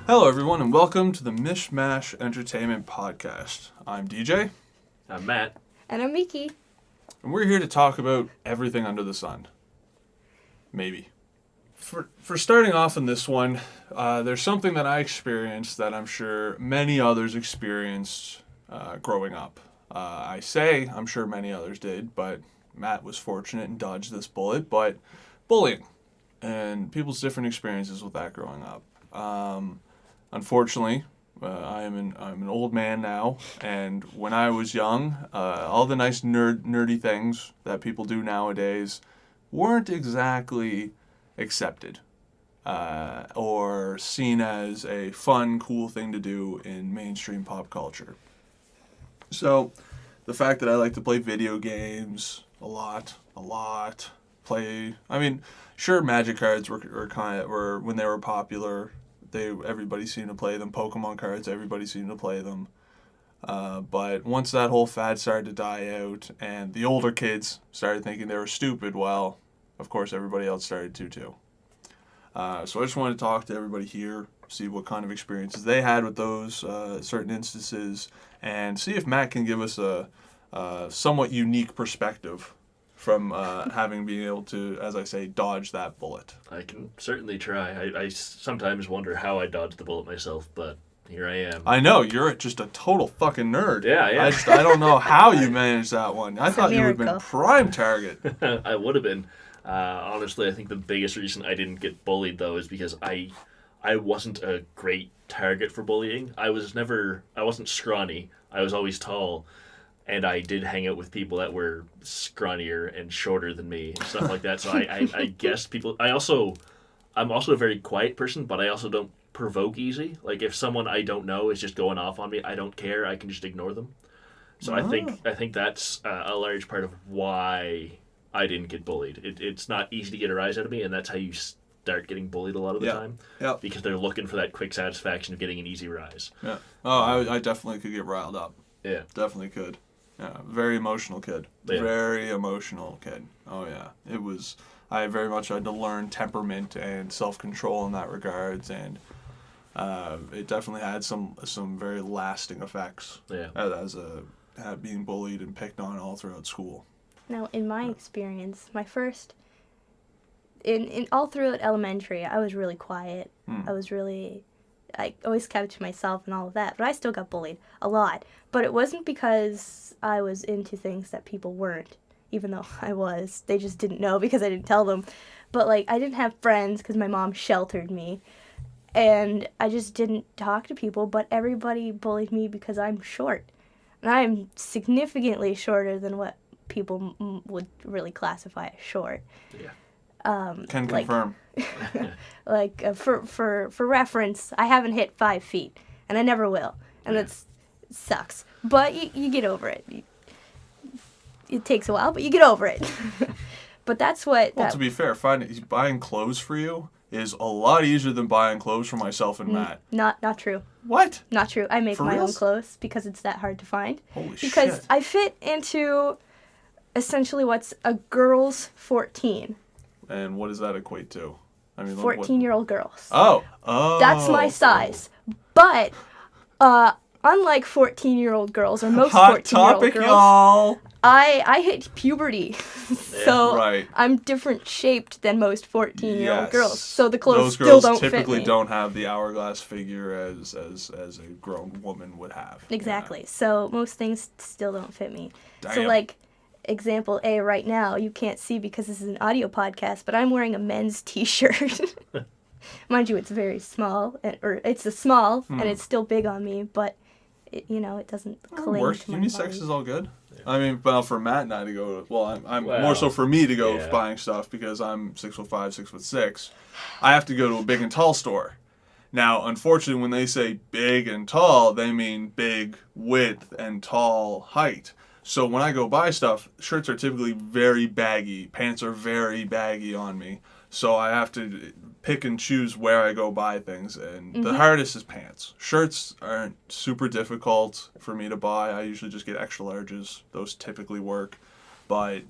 Hello, everyone, and welcome to the Mish Entertainment Podcast. I'm DJ. I'm Matt. And I'm Miki. And we're here to talk about everything under the sun. Maybe. For starting off in this one, there's something that I experienced that I'm sure many others experienced growing up. I'm sure many others did, but Matt was fortunate and dodged this bullet, but bullying and people's different experiences with that growing up. Unfortunately, I'm an old man now, and when I was young, all the nice nerdy things that people do nowadays weren't exactly accepted or seen as a fun, cool thing to do in mainstream pop culture. So, the fact that I like to play video games a lot, sure, Magic cards were when they were popular. Everybody seemed to play them. Pokemon cards, everybody seemed to play them. But once that whole fad started to die out, and the older kids started thinking they were stupid, well, of course, everybody else started to too. So I just wanted to talk to everybody here, see what kind of experiences they had with those certain instances, and see if Matt can give us a somewhat unique perspective from having been able to, as I say, dodge that bullet. I can certainly try. I sometimes wonder how I dodged the bullet myself, but here I am. I know, you're just a total fucking nerd. Yeah. I don't know how you managed that one. I thought you would have been prime target. I would have been. Honestly, I think the biggest reason I didn't get bullied, though, is because I wasn't a great target for bullying. I wasn't scrawny. I was always tall. And I did hang out with people that were scrawnier and shorter than me and stuff like that. So I guess people... I'm also a very quiet person, but I also don't provoke easy. Like, if someone I don't know is just going off on me, I don't care. I can just ignore them. So I think that's a large part of why I didn't get bullied. It's not easy to get a rise out of me, and that's how you start getting bullied a lot of the time. Yeah. Because they're looking for that quick satisfaction of getting an easy rise. Yeah. Oh, I definitely could get riled up. Yeah. Definitely could. Yeah, very emotional kid. Yeah. Very emotional kid. Oh, yeah. I very much had to learn temperament and self-control in that regards, and it definitely had some very lasting effects as being bullied and picked on all throughout school. Now, in my experience, in all throughout elementary, I was really quiet. I always kept to myself and all of that, but I still got bullied a lot. But it wasn't because I was into things that people weren't, even though I was. They just didn't know because I didn't tell them. But, I didn't have friends because my mom sheltered me, and I just didn't talk to people, but everybody bullied me because I'm short. And I'm significantly shorter than what people would really classify as short. Yeah. Can confirm. For reference, I haven't hit 5 feet, and I never will, and it sucks. But you get over it. It takes a while, but you get over it. But that's what... Well, to be fair, buying clothes for you is a lot easier than buying clothes for myself and Matt. Not true. What? Not true. I make my own clothes because it's that hard to find. Holy shit. Because I fit into essentially what's a girl's 14. And what does that equate to? 14-year-old girls. Oh. That's my size. But unlike 14-year-old girls or most Hot 14-year-old topic, girls, y'all. I hit puberty. So right. I'm different shaped than most 14-year-old girls. So the Those clothes girls still don't fit me. typically don't have the hourglass figure as a grown woman would have. Exactly. Yeah. So most things still don't fit me. Damn. So example A right now, you can't see because this is an audio podcast, but I'm wearing a men's t-shirt. Mind you, it's very small, or it's a small, and it's still big on me, but it doesn't cling to my Unisex body. is all good. Yeah. For Matt and I to go, I'm Well, more so for me to go buying stuff because I'm 6'5", 6'6". I have to go to a big and tall store. Now, unfortunately, when they say big and tall, they mean big width and tall height. So when I go buy stuff, shirts are typically very baggy. Pants are very baggy on me. So I have to pick and choose where I go buy things. And the hardest is pants. Shirts aren't super difficult for me to buy. I usually just get extra larges. Those typically work. But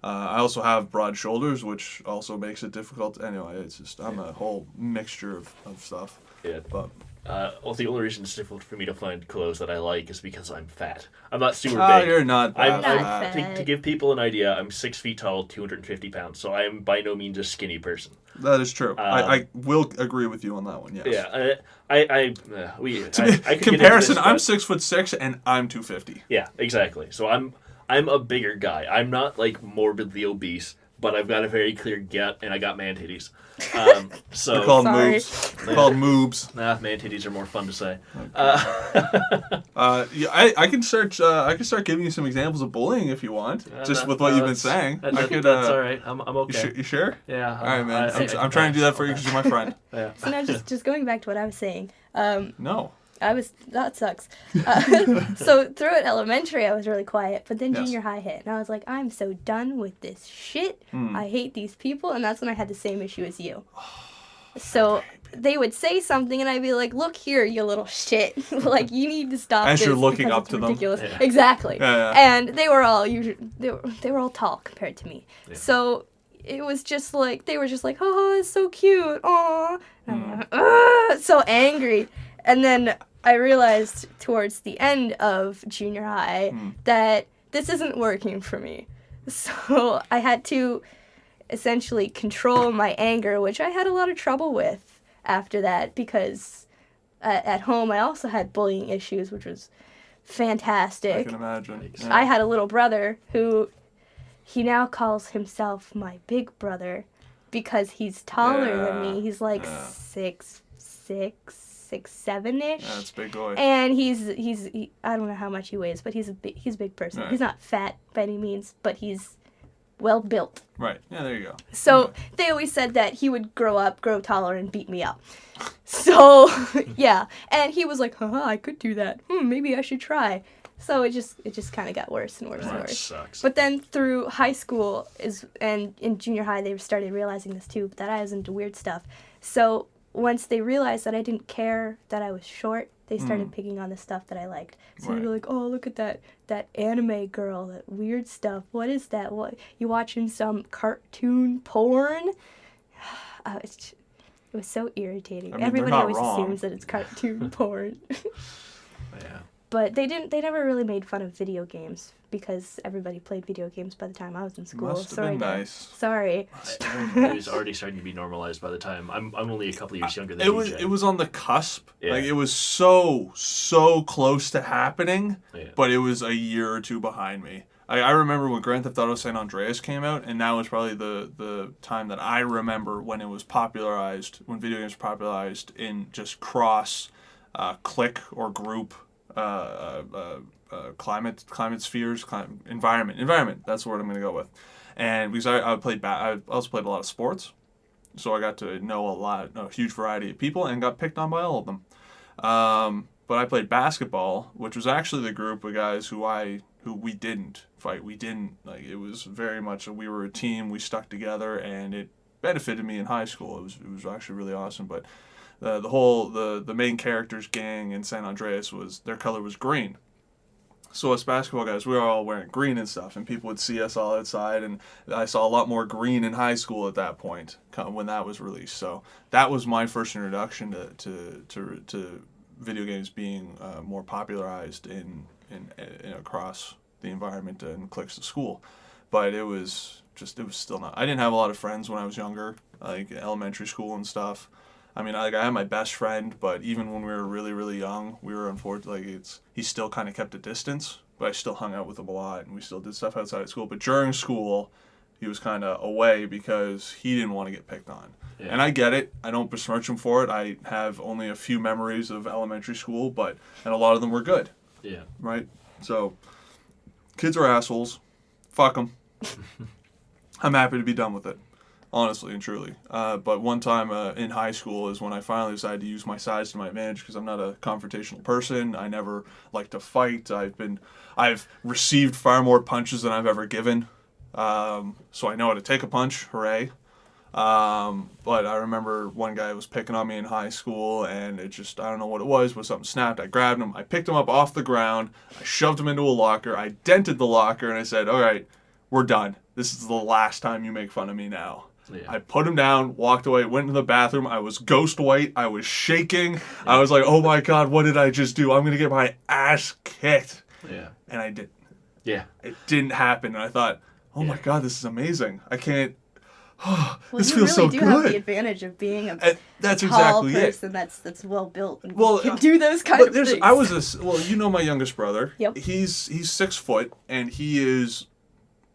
I also have broad shoulders, which also makes it difficult. Anyway, it's just, I'm a whole mixture of stuff. Yeah. But Well, the only reason it's difficult for me to find clothes that I like is because I'm fat. I'm not super Oh, big. you're not I'm, that not fat. to give people an idea, I'm 6 feet tall, 250 pounds, so I am by no means a skinny person. That is true. I will agree with you on that one, yes. Yeah, I could get into Comparison, this, I'm but- 6'6" and I'm 250. Yeah, exactly. So I'm a bigger guy. I'm not like morbidly obese, but I've got a very clear gut, and I got man titties. So They're called Sorry. moobs. They're called moobs. Nah, man titties are more fun to say. Yeah, I can start. I can start giving you some examples of bullying if you want. Just with what you've been saying. I could. That's all right. I'm okay. You sure? Yeah. All right, man. I'm trying to do that for you because you're my friend. Yeah. So now just going back to what I was saying. No. That sucks. So throughout elementary, I was really quiet, but then Yes. junior high hit, and I was like, I'm so done with this shit. I hate these people, and that's when I had the same issue as you. So they would say something, and I'd be like, look here, you little shit. Like, you need to stop As this you're looking because up it's to them. ridiculous. Yeah. Exactly. Yeah. And they were all they were all tall compared to me. Yeah. So it was just like, they were just like, oh, it's so cute. Aw. And I'm like, so angry. And then I realized towards the end of junior high that this isn't working for me. So I had to essentially control my anger, which I had a lot of trouble with after that because at home I also had bullying issues, which was I fantastic. can imagine. I had a little brother who he now calls himself my big brother because he's taller than me. He's like 6'6", 6'7" ish. Yeah, it's a big boy. And he's I don't know how much he weighs, but he's a big person. Right. He's not fat by any means, but he's well built. Right. Yeah, there you go. So they always said that he would grow taller, and beat me up. So yeah, and he was like, "Haha, I could do that. Maybe I should try." So it just kind of got worse and worse and That worse. sucks. But then through high school and in junior high, they started realizing this too, that I was into weird stuff. So once they realized that I didn't care that I was short, they started picking on the stuff that I liked. So they were like, "Oh, look at that anime girl, that weird stuff. What is that? What, you watching some cartoon porn?" It was so irritating. I mean, they're Everybody not always wrong. assumes that it's cartoon porn. Yeah. But they never really made fun of video games because everybody played video games by the time I was in school. Must have Sorry, been Dad. nice. Sorry. It was already starting to be normalized by the time. I'm only a couple of years younger than It was on the cusp. Yeah. Like it was so close to happening, Yeah. but it was a year or two behind me. I remember when Grand Theft Auto San Andreas came out, and that was probably the time that I remember when it was popularized, when video games were popularized in just cross click or group climate spheres, environment. That's the word I'm going to go with. And because I also played a lot of sports, so I got to know a huge variety of people, and got picked on by all of them. But I played basketball, which was actually the group of guys who we didn't fight. We didn't, like, it was very much we were a team. We stuck together, and it benefited me in high school. It was actually really awesome. But the main characters gang in San Andreas their color was green. So us basketball guys, we were all wearing green and stuff, and people would see us all outside, and I saw a lot more green in high school at that point when that was released. So that was my first introduction to video games being more popularized in across the environment and cliques of school. But it was still not. I didn't have a lot of friends when I was younger, like elementary school and stuff. I mean, I had my best friend, but even when we were really, really young, we were unfortunately, he still kind of kept a distance, but I still hung out with him a lot, and we still did stuff outside of school. But during school, he was kind of away because he didn't want to get picked on. Yeah. And I get it. I don't besmirch him for it. I have only a few memories of elementary school, and a lot of them were good. Yeah. Right? So, kids are assholes. Fuck them. I'm happy to be done with it. Honestly and truly. But one time in high school is when I finally decided to use my size to my advantage, because I'm not a confrontational person. I never like to fight. I've received far more punches than I've ever given. So I know how to take a punch. Hooray. But I remember one guy was picking on me in high school, and I don't know what it was, but something snapped. I grabbed him. I picked him up off the ground. I shoved him into a locker. I dented the locker, and I said, "All right, we're done. This is the last time you make fun of me now." Yeah. I put him down, walked away, went to the bathroom. I was ghost white. I was shaking. I was like, oh my God, what did I just do? I'm going to get my ass kicked. Yeah. And I didn't. Yeah. It didn't happen. And I thought, oh my God, this is amazing. I can't. Well, this you feels really so do good. have the advantage of being a And that's tall exactly it. person that's well built and Well, can do those kind But of things. I was well, you know my youngest brother. Yep. He's 6 foot and he is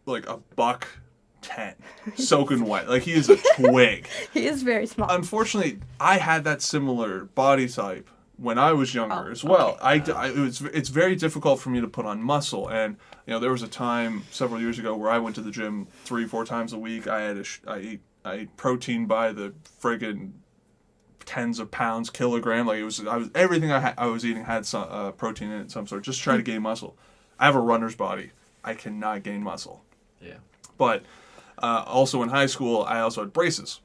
like a $110, soaking wet. Like he is a twig. He is very small. Unfortunately, I had that similar body type when I was younger Oh, as well. okay. It's very difficult for me to put on muscle, and there was a time several years ago where I went to the gym 3-4 times a week. I ate protein by the friggin' tens of pounds, kilogram. Like everything I was eating had some protein in it, some sort, just to try to gain muscle. I have a runner's body. I cannot gain muscle. Yeah. But also in high school, I also had braces.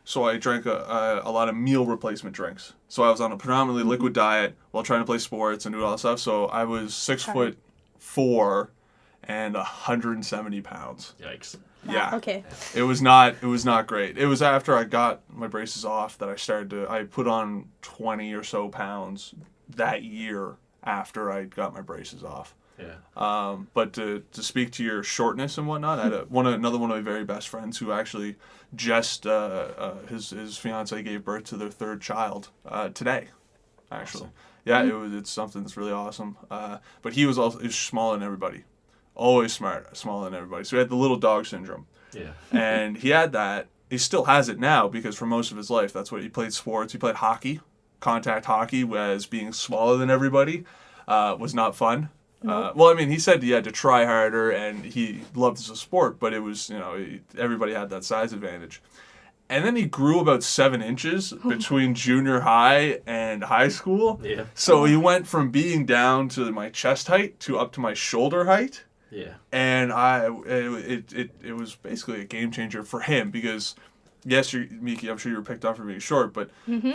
So I drank a lot of meal replacement drinks. So I was on a predominantly liquid diet while trying to play sports and do all that stuff. So I was 6'4" and 170 pounds. Yikes. Yeah. Okay. It was not great. It was after I got my braces off that I put on 20 or so pounds that year after I got my braces off. Yeah. But to speak to your shortness and whatnot, I had another one of my very best friends who actually just his fiance gave birth to their third child today, actually. Awesome. Yeah, it's something that's really awesome. But he was smaller than everybody, always smaller than everybody. So he had the little dog syndrome. Yeah. And he had that. He still has it now because for most of his life, that's what he played sports. He played hockey, contact hockey, whereas being smaller than everybody was not fun. Nope. Well, I mean, he said he had to try harder, and he loved the sport, but it was, everybody had that size advantage. And then he grew about 7 inches between junior high and high school. Yeah. So he went from being down to my chest height to up to my shoulder height. Yeah. And it was basically a game changer for him because, yes, Miki, I'm sure you were picked on for being short, but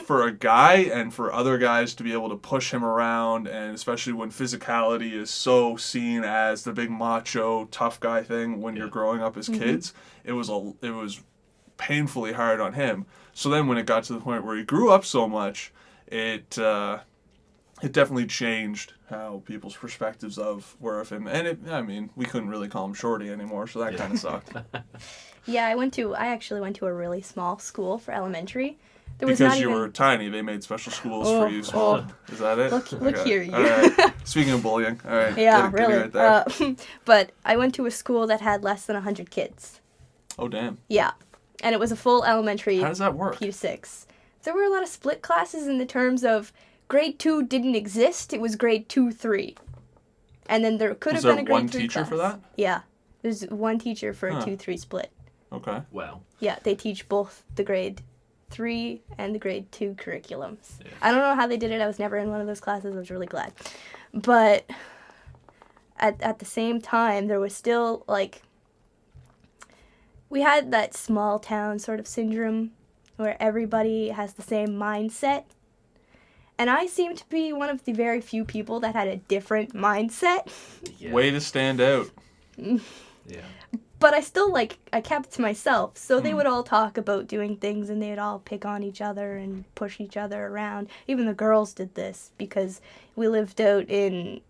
for a guy and for other guys to be able to push him around, and especially when physicality is so seen as the big macho tough guy thing when you're growing up as kids, it was painfully hard on him. So then when it got to the point where he grew up so much, it definitely changed how people's perspectives were of him. And we couldn't really call him Shorty anymore, so that kind of sucked. Yeah, I actually went to a really small school for elementary. Because you were tiny, they made special schools for you small. Is that it? Look here, you. All right. Speaking of bullying, all right. Yeah, get me really. right there. But I went to a school that had less than 100 kids. Oh, damn. Yeah. And it was a full elementary. How does that work? P to 6. There were a lot of split classes in the terms of grade 2 didn't exist. It was grade 2, 3. And then there could have been a grade 3 class. Was there one teacher for that? Yeah. There's one teacher for a 2, 3 split. Okay. Wow. Yeah, they teach both the grade 3 and the grade 2 curriculums. Yeah. I don't know how they did it. I was never in one of those classes. I was really glad. But at the same time, there was still, we had that small town sort of syndrome where everybody has the same mindset. And I seem to be one of the very few people that had a different mindset. Yeah. Way to stand out. Yeah. But I still, I kept it to myself. So they would all talk about doing things, and they'd all pick on each other and push each other around. Even the girls did this because we lived out in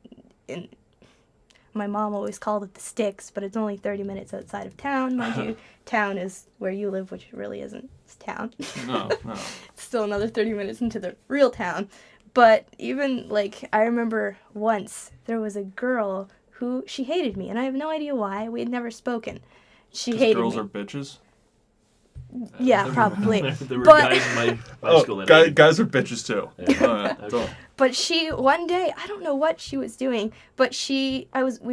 my mom always called it the sticks, but it's only 30 minutes outside of town. Mind you, town is where you live, which really isn't. It's town. No. It's still another 30 minutes into the real town. But even, I remember once there was a girl who, she hated me, and I have no idea why. We had never spoken. She hated girls me. are bitches? Yeah, probably. There were But- guys in my school that guys are bitches too. Yeah. Don't. But one day, I don't know what she was doing, but we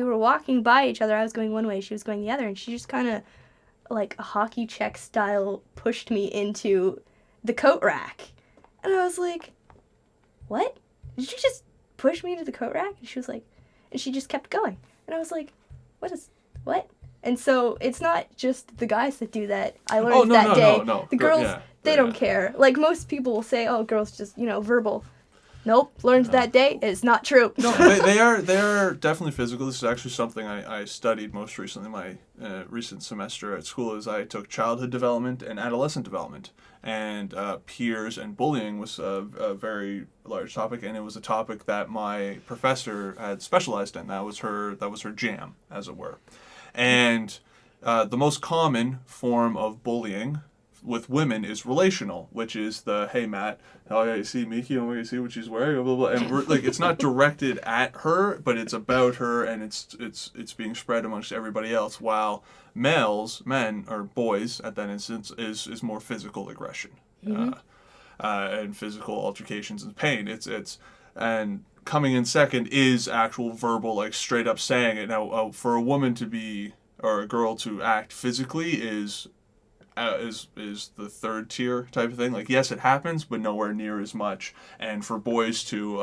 were walking by each other. I was going one way, she was going the other, and she just kind of, a hockey check style, pushed me into the coat rack. And I was like, what? Did you just push me into the coat rack? And she was like, and she just kept going. And I was like, what? And so it's not just the guys that do that. I learned that day. No. The girls, Yeah. they don't care. Most people will say, oh, girls just, verbal Nope, learned that day. It's not true. No, they are definitely physical. This is actually something I studied most recently. My recent semester at school is I took childhood development and adolescent development, and peers and bullying was a very large topic, and it was a topic that my professor had specialized in. That was her jam, as it were, and the most common form of bullying with women is relational, which is the, hey Matt, oh yeah, you see Miki, oh you see what she's wearing, blah blah blah, and we're, like, it's not directed at her, but it's about her, and it's being spread amongst everybody else. While men or boys at that instance is more physical aggression, and physical altercations and pain. It's and coming in second is actual verbal, like straight up saying it. Now, for a woman to be or a girl to act physically is the third tier type of thing. Like, yes, it happens, but nowhere near as much. And for boys to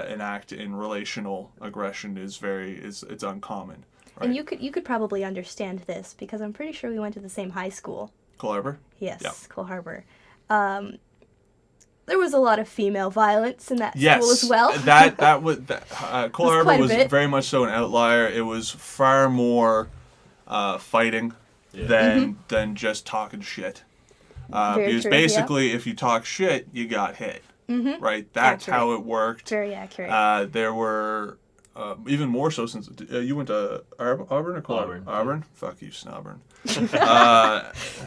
enact in relational aggression it's uncommon. Right? And you could probably understand this because I'm pretty sure we went to the same high school. Cole Harbour? Yes, Yeah. Cole Harbour. There was a lot of female violence in that school as well. Cole Harbour was very much so an outlier. It was far more fighting than just talking shit. Because true, basically, if you talk shit, you got hit. Right? That's Accurate. how it worked. Very accurate. There were even more so since you went to Auburn or Cole Auburn. Auburn? Fuck you, Snobbern.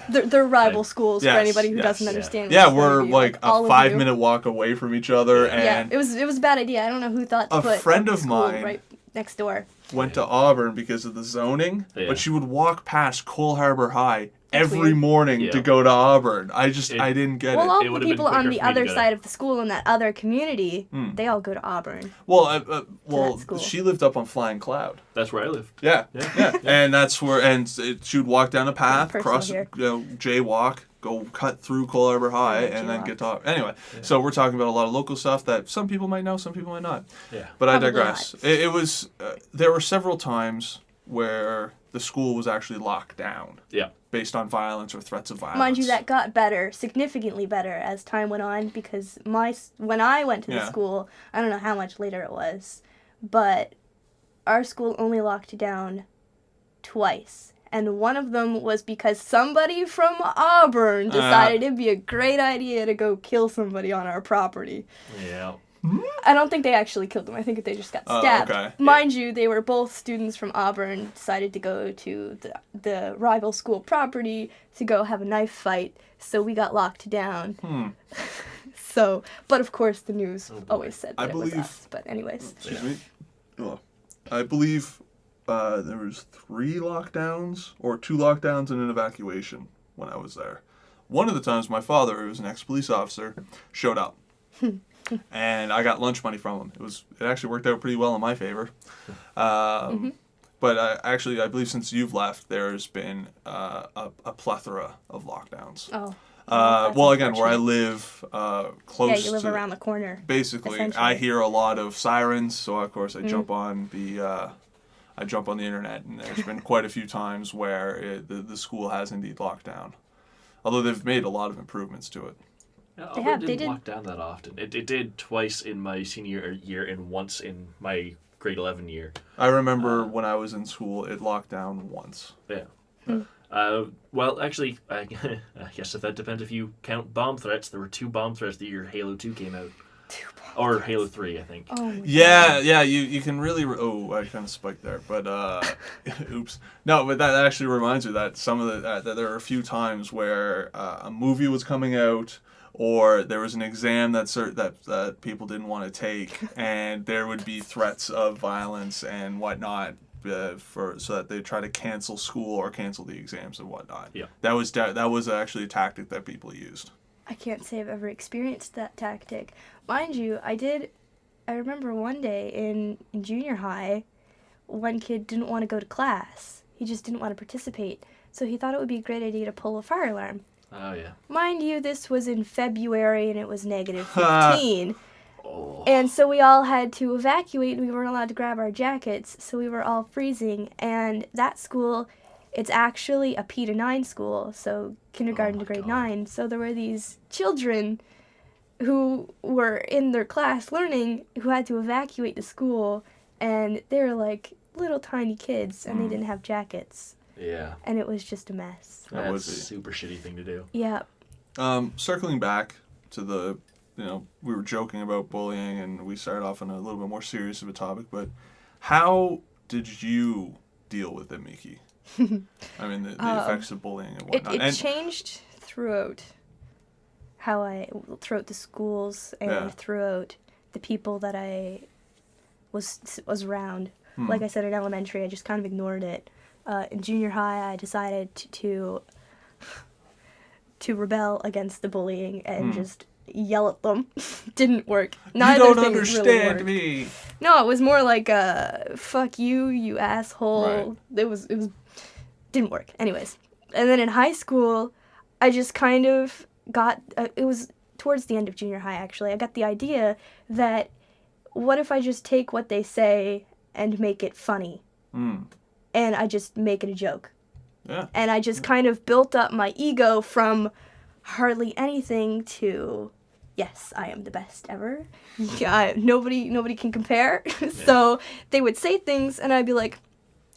They're rival schools for anybody who doesn't understand. what it's we're going to be, like a all of 5-minute walk away from each other, and it was a bad idea. I don't know who thought to a put friend of school mine right next door. went to Auburn because of the zoning, Yeah. but she would walk past Cole Harbour High That's every weird. morning to go to Auburn. I didn't get Well, it. all It the would've been people on quicker the for me to other go side to- of the school in that other community, they all go to Auburn. Well, school. she lived up on Flying Cloud. That's where I lived. Yeah. And that's where, she would walk down a path, Personal cross, here. jaywalk, go cut through Cole Harbour High, and then jaywalk. get to Auburn. Anyway, so we're talking about a lot of local stuff that some people might know, some people might not. Yeah. But I Probably digress. not. It was, there were several times where the school was actually locked down Yeah. based on violence or threats of violence. Mind you, that got better, significantly better as time went on because when I went to the school, I don't know how much later it was, but our school only locked down twice. And one of them was because somebody from Auburn decided it'd be a great idea to go kill somebody on our property. Yeah. I don't think they actually killed them. I think they just got stabbed. Okay. Mind you, they were both students from Auburn, decided to go to the rival school property to go have a knife fight, so we got locked down. So, but of course the news always said that it was us. But anyways. Excuse me? Oh. I believe there was 3 lockdowns or 2 lockdowns and an evacuation when I was there. One of the times my father, who was an ex-police officer, showed up. And I got lunch money from him. It actually worked out pretty well in my favor. But I believe since you've left, there's been a plethora of lockdowns. Oh. Well, again, where I live, close. Yeah, you live to, around the corner. Basically, essentially. I hear a lot of sirens, so of course I jump on the internet, and there's been quite a few times where the school has indeed locked down. Although they've made a lot of improvements to it. Yeah, They Auburn have, they didn't did. lock down that often. It did twice in my senior year and once in my grade 11 year. I remember when I was in school, it locked down once. Yeah. Well, actually, I guess if that depends if you count bomb threats. There were 2 bomb threats the year Halo 2 came out. Or Halo 3, I think. Oh my Yeah, you can really. I kind of spiked there, but oops. No, but that actually reminds me that some of that there are a few times where a movie was coming out, or there was an exam that people didn't want to take, and there would be threats of violence and whatnot. So that they try to cancel school or cancel the exams and whatnot. Yeah, that was actually a tactic that people used. I can't say I've ever experienced that tactic. Mind you, I remember one day in junior high, one kid didn't want to go to class. He just didn't want to participate. So he thought it would be a great idea to pull a fire alarm. Oh, yeah. Mind you, this was in February and it was negative 15. Oh. And so we all had to evacuate and we weren't allowed to grab our jackets. So we were all freezing. And that school, it's actually a P to 9 school. So kindergarten to grade 9. So there were these children who were in their class learning who had to evacuate the school, and they were like little tiny kids, and they didn't have jackets. Yeah. And it was just a mess. That would That's be. a super shitty thing to do. Yeah. Circling back to the, we were joking about bullying, and we started off on a little bit more serious of a topic, but how did you deal with it, Miki? I mean, the effects of bullying and whatnot. It changed throughout throughout the schools and throughout the people that I was around. Like I said, in elementary, I just kind of ignored it. In junior high, I decided to rebel against the bullying and just yell at them. Didn't work. You don't understand me. No, it was more like fuck you, you asshole. Right. It was didn't work. Anyways. And then in high school, I just kind of got it was towards the end of junior high actually. I got the idea that what if I just take what they say and make it funny? And I just make it a joke. Yeah. And I just kind of built up my ego from hardly anything to, yes, I am the best ever. Yeah, nobody can compare. So they would say things, and I'd be like,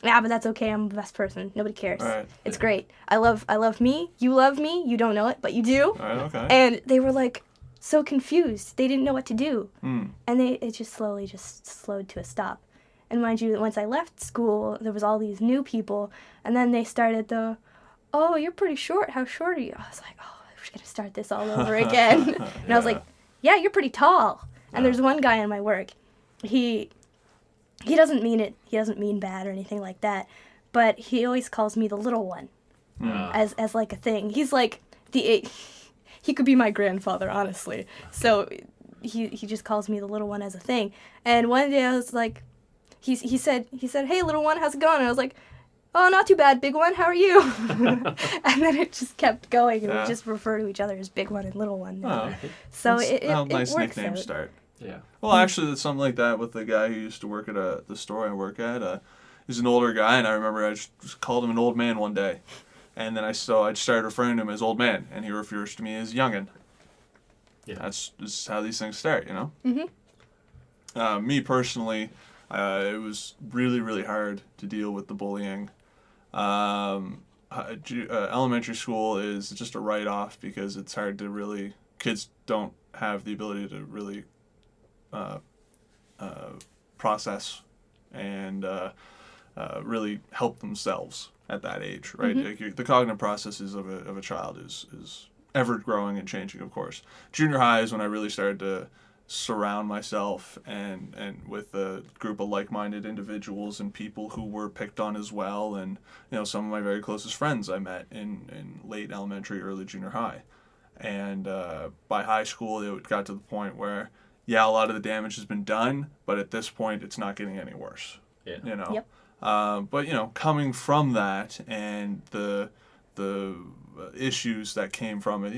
yeah, but that's okay. I'm the best person. Nobody cares. Right. It's great. I love me. You love me. You don't know it, but you do. All right, okay. And they were like so confused. They didn't know what to do. And it just slowly just slowed to a stop. And mind you, once I left school, there was all these new people, and then they started oh, you're pretty short. How short are you? I was like, oh, we're going to start this all over again. And I was like, yeah, you're pretty tall. And there's one guy in my work. He doesn't mean it. He doesn't mean bad or anything like that. But he always calls me the little one as like a thing. He's like he could be my grandfather, honestly. So he just calls me the little one as a thing. And one day I was like, he said, hey, little one, how's it going? And I was like, oh, not too bad, big one, how are you? And then it just kept going, and we just refer to each other as big one and little one now. Oh, so it nice works nickname out. start. Yeah. Well, actually, it's something like that with the guy who used to work at the store I work at. He's an older guy, and I remember I just called him an old man one day. And then I started referring to him as old man, and he refers to me as youngin'. Yeah. That's just how these things start, you know? Mm-hmm. Me personally, it was really, really hard to deal with the bullying. Elementary school is just a write-off because it's hard to really... Kids don't have the ability to really process and really help themselves at that age, right? Mm-hmm. Like the cognitive processes of a child is ever growing and changing, of course. Junior high is when I really started to surround myself and with a group of like-minded individuals and people who were picked on as well, and some of my very closest friends I met in late elementary, early junior high. And by high school it got to the point where a lot of the damage has been done, but at this point it's not getting any worse. Yep. But coming from that and the issues that came from it,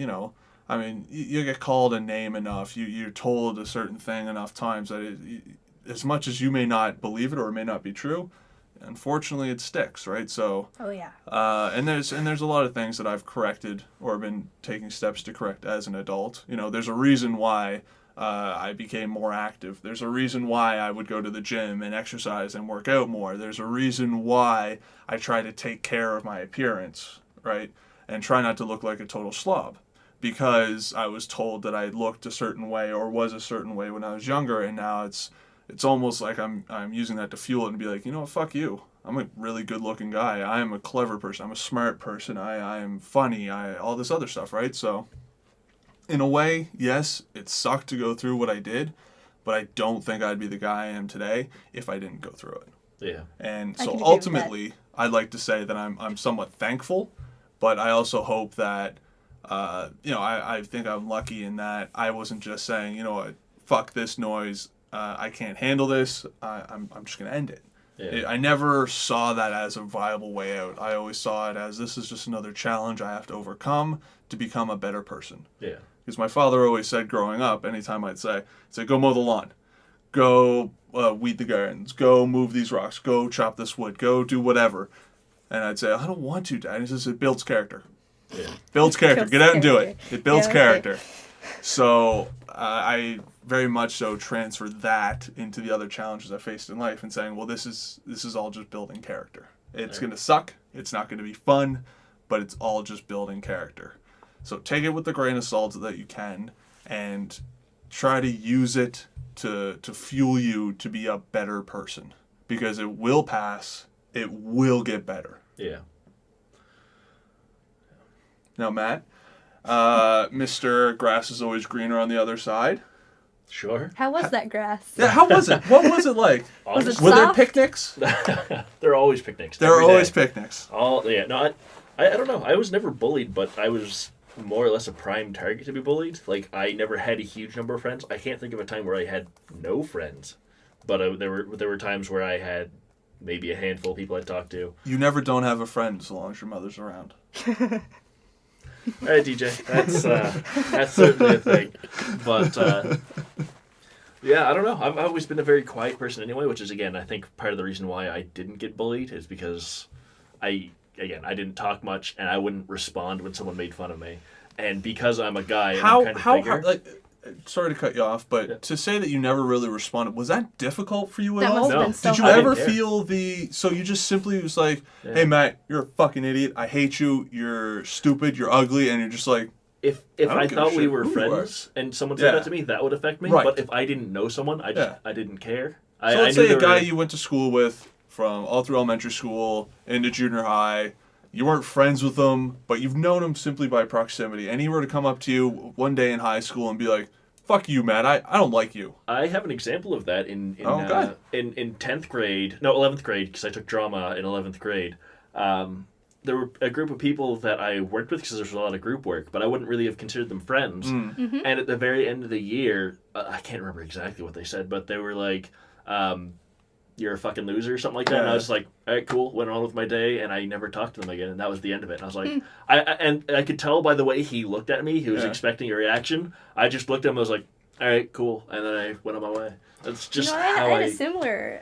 I mean, you get called a name enough, you're told a certain thing enough times that as much as you may not believe it or it may not be true, unfortunately it sticks, right? So Oh yeah. and there's a lot of things that I've corrected or been taking steps to correct as an adult. There's a reason why I became more active. There's a reason why I would go to the gym and exercise and work out more. There's a reason why I try to take care of my appearance, right? And try not to look like a total slob. Because I was told that I looked a certain way or was a certain way when I was younger, and now it's almost like I'm using that to fuel it and be like, fuck you. I'm a really good looking guy. I am a clever person. I'm a smart person. I am funny. all this other stuff, right? So in a way, yes, it sucked to go through what I did, but I don't think I'd be the guy I am today if I didn't go through it. Yeah. And I so can agree with ultimately, I'd like to say that I'm somewhat thankful, but I also hope that I think I'm lucky in that I wasn't just saying, fuck this noise, I can't handle this, I'm just going to end it. Yeah. I never saw that as a viable way out. I always saw it as this is just another challenge I have to overcome to become a better person. Yeah. Because my father always said growing up, anytime I'd say, go mow the lawn, go weed the gardens, go move these rocks, go chop this wood, go do whatever. And I'd say, I don't want to, Dad. He says, it builds character. Yeah. Builds character. Get out and do it. It builds Yeah, okay. character. So I very much so transfer that into the other challenges I faced in life and saying, well, this is all just building character. It's going to suck. It's not going to be fun, but it's all just building character. So take it with the grain of salt that you can and try to use it to fuel you to be a better person, because it will pass. It will get better. Yeah. Now, Matt, Mr. Grass is always greener on the other side. Sure. How was that grass? Yeah, how was it? What was it like? Was it Were there soft? picnics? There are always picnics. There are every always day. picnics. No, I don't know. I was never bullied, but I was more or less a prime target to be bullied. Like, I never had a huge number of friends. I can't think of a time where I had no friends, but there were times where I had maybe a handful of people I talked to. You never don't have a friend as long as your mother's around. All right, DJ, that's certainly a thing. But yeah, I don't know. I've always been a very quiet person anyway, which is, again, I think part of the reason why I didn't get bullied is because I didn't talk much and I wouldn't respond when someone made fun of me. And because I'm a guy, and I'm kind of bigger. Hard, like, sorry to cut you off, but Yeah. to say that you never really responded, was that difficult for you at That all? must have No. been so Did you hard. ever didn't care. feel so you just simply was like, Yeah. hey, Matt, you're a fucking idiot. I hate you. You're stupid. You're ugly. And you're just like, If I don't I give a thought we shit were who you are. friends and someone said Yeah. that to me, that would affect me. Right. But if I didn't know someone, I didn't care. so I let's knew say they a guy were, you went to school with from all through elementary school into junior high. You weren't friends with him, but you've known him simply by proximity. And he were to come up to you one day in high school and be like, fuck you, Matt. I don't like you. I have an example of that in Okay. in 10th grade, no 11th grade, because I took drama in 11th grade. There were a group of people that I worked with because there was a lot of group work, but I wouldn't really have considered them friends. Mm-hmm. And at the very end of the year, I can't remember exactly what they said, but they were like, "You're a fucking loser," or something like that. And I Yeah. was like, "All right, cool." Went on with my day, and I never talked to them again, and that was the end of it. And I was like, and I could tell by the way he looked at me, he was Yeah. expecting a reaction. I just looked at him, and was like, "All right, cool," and then I went on my way. That's just I how had a similar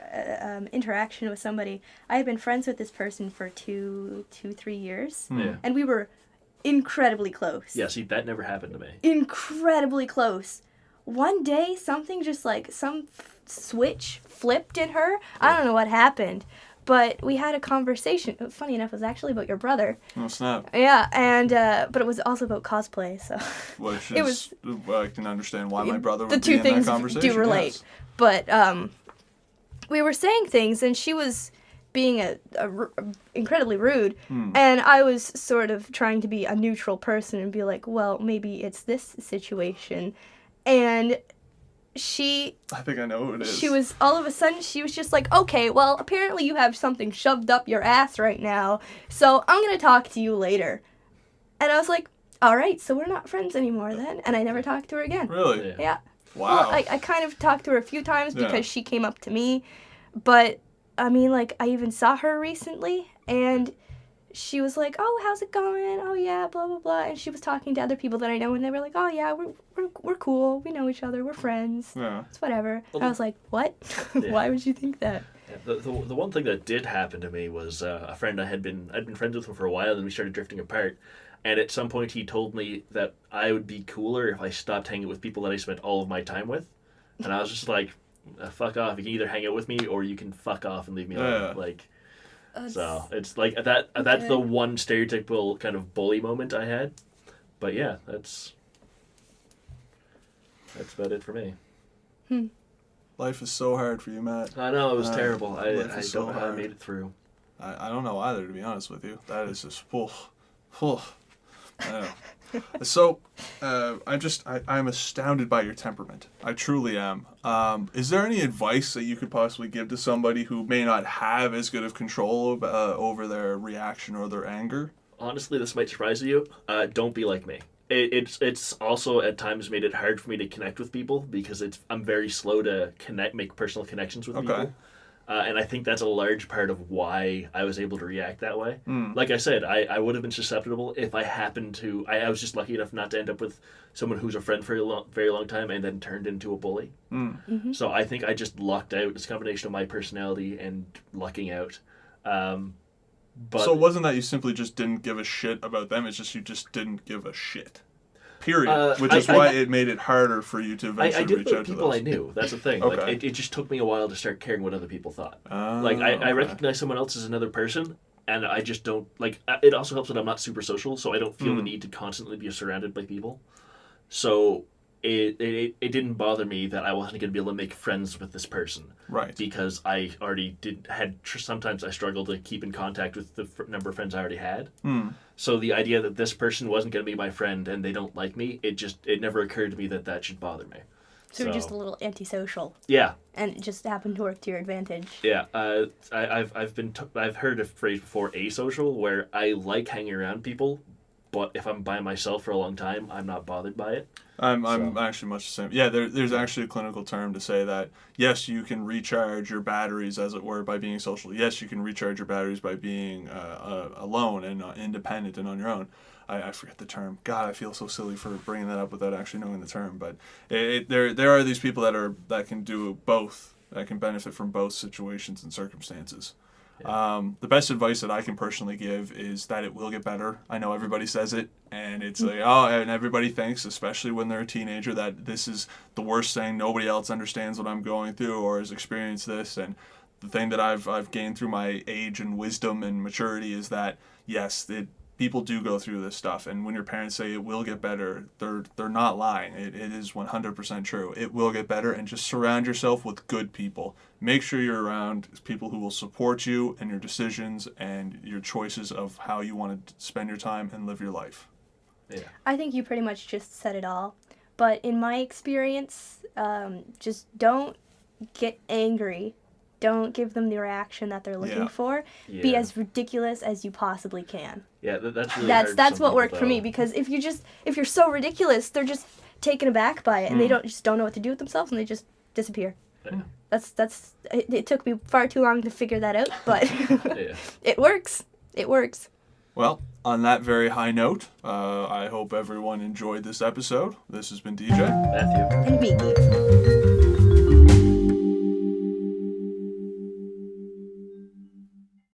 interaction with somebody. I had been friends with this person for 3 years, Yeah. and we were incredibly close. Yeah, see, that never happened to me. Incredibly close. One day, something just like some switch flipped in her. I don't know what happened, but we had a conversation. Funny enough, it was actually about your brother. Oh, snap. Yeah, and but it was also about cosplay. So Which It is, I can understand why my brother the would two be in things that conversation. do relate. Yes. But we were saying things, and she was being incredibly rude, and I was sort of trying to be a neutral person and be like, well, maybe it's this situation, and she I think I know who it is. she was all of a sudden she was just like, okay, well, apparently you have something shoved up your ass right now, so I'm gonna talk to you later. And I was like, all right, so we're not friends anymore then, and I never talked to her again. Really? Yeah. Yeah. Wow. Well, I kind of talked to her a few times Yeah. because she came up to me, but I mean, like, I even saw her recently, and she was like, oh, how's it going? Oh, yeah, blah, blah, blah. And she was talking to other people that I know, and they were like, oh, yeah, we're cool. We know each other. We're friends. Yeah. It's whatever. Well, And I was like, what? Yeah. Why would you think that? Yeah, the one thing that did happen to me was a friend I'd been friends with him for a while, and we started drifting apart. And at some point, he told me that I would be cooler if I stopped hanging with people that I spent all of my time with. And I was just like, fuck off. You can either hang out with me or you can fuck off and leave me alone. Yeah. Like, so it's like that's Okay. the one stereotypical kind of bully moment I had. But yeah, that's about it for me. Life is so hard for you, Matt. I know, it was terrible. I life is don't so know how I hard. made it through. I don't know either, to be honest with you. That is just, I know. So, I'm astounded by your temperament. I truly am. Is there any advice that you could possibly give to somebody who may not have as good of control over their reaction or their anger? Honestly, this might surprise you. Don't be like me. It's also at times made it hard for me to connect with people because I'm very slow to make personal connections with Okay. people. And I think that's a large part of why I was able to react that way. Mm. Like I said, I would have been susceptible if I happened to... I was just lucky enough not to end up with someone who's a friend for a very long time and then turned into a bully. Mm. So I think I just lucked out. It's a combination of my personality and lucking out. But So it wasn't that you simply just didn't give a shit about them, it's just you just didn't give a shit. period. Which is why it made it harder for you to eventually I did reach with out to people those. I knew. That's the thing. Okay. Like, it just took me a while to start caring what other people thought. I Okay. recognize someone else as another person, and I just don't like. It also helps that I'm not super social, so I don't feel the need to constantly be surrounded by people. So it didn't bother me that I wasn't going to be able to make friends with this person. Right. Because I already sometimes I struggled to keep in contact with the number of friends I already had. So the idea that this person wasn't going to be my friend and they don't like me, it never occurred to me that should bother me. So you're just a little antisocial. Yeah. And it just happened to work to your advantage. Yeah. I've heard a phrase before, asocial, where I like hanging around people, but if I'm by myself for a long time, I'm not bothered by it. I'm actually much the same. Yeah, there's actually a clinical term to say that, yes, you can recharge your batteries, as it were, by being social. Yes, you can recharge your batteries by being alone and independent and on your own. I forget the term. God, I feel so silly for bringing that up without actually knowing the term. But there are these people that can do both, that can benefit from both situations and circumstances. The best advice that I can personally give is that it will get better. I know everybody says it, and it's like, and everybody thinks, especially when they're a teenager, that this is the worst thing. Nobody else understands what I'm going through or has experienced this. And the thing that I've gained through my age and wisdom and maturity is that, yes, people do go through this stuff, and when your parents say it will get better, they're not lying. It is 100% true. It will get better, and just surround yourself with good people. Make sure you're around people who will support you and your decisions and your choices of how you want to spend your time and live your life. Yeah. I think you pretty much just said it all. But in my experience, just don't get angry. Don't give them the reaction that they're looking for. Yeah. Be as ridiculous as you possibly can. Yeah, that's really hard for That's some what people, worked for me, though. because if you're so ridiculous, they're just taken aback by it, and they don't know what to do with themselves, and they just disappear. Yeah. It took me far too long to figure that out, but Yeah. it works. It works. Well, on that very high note, I hope everyone enjoyed this episode. This has been DJ. Matthew. And me.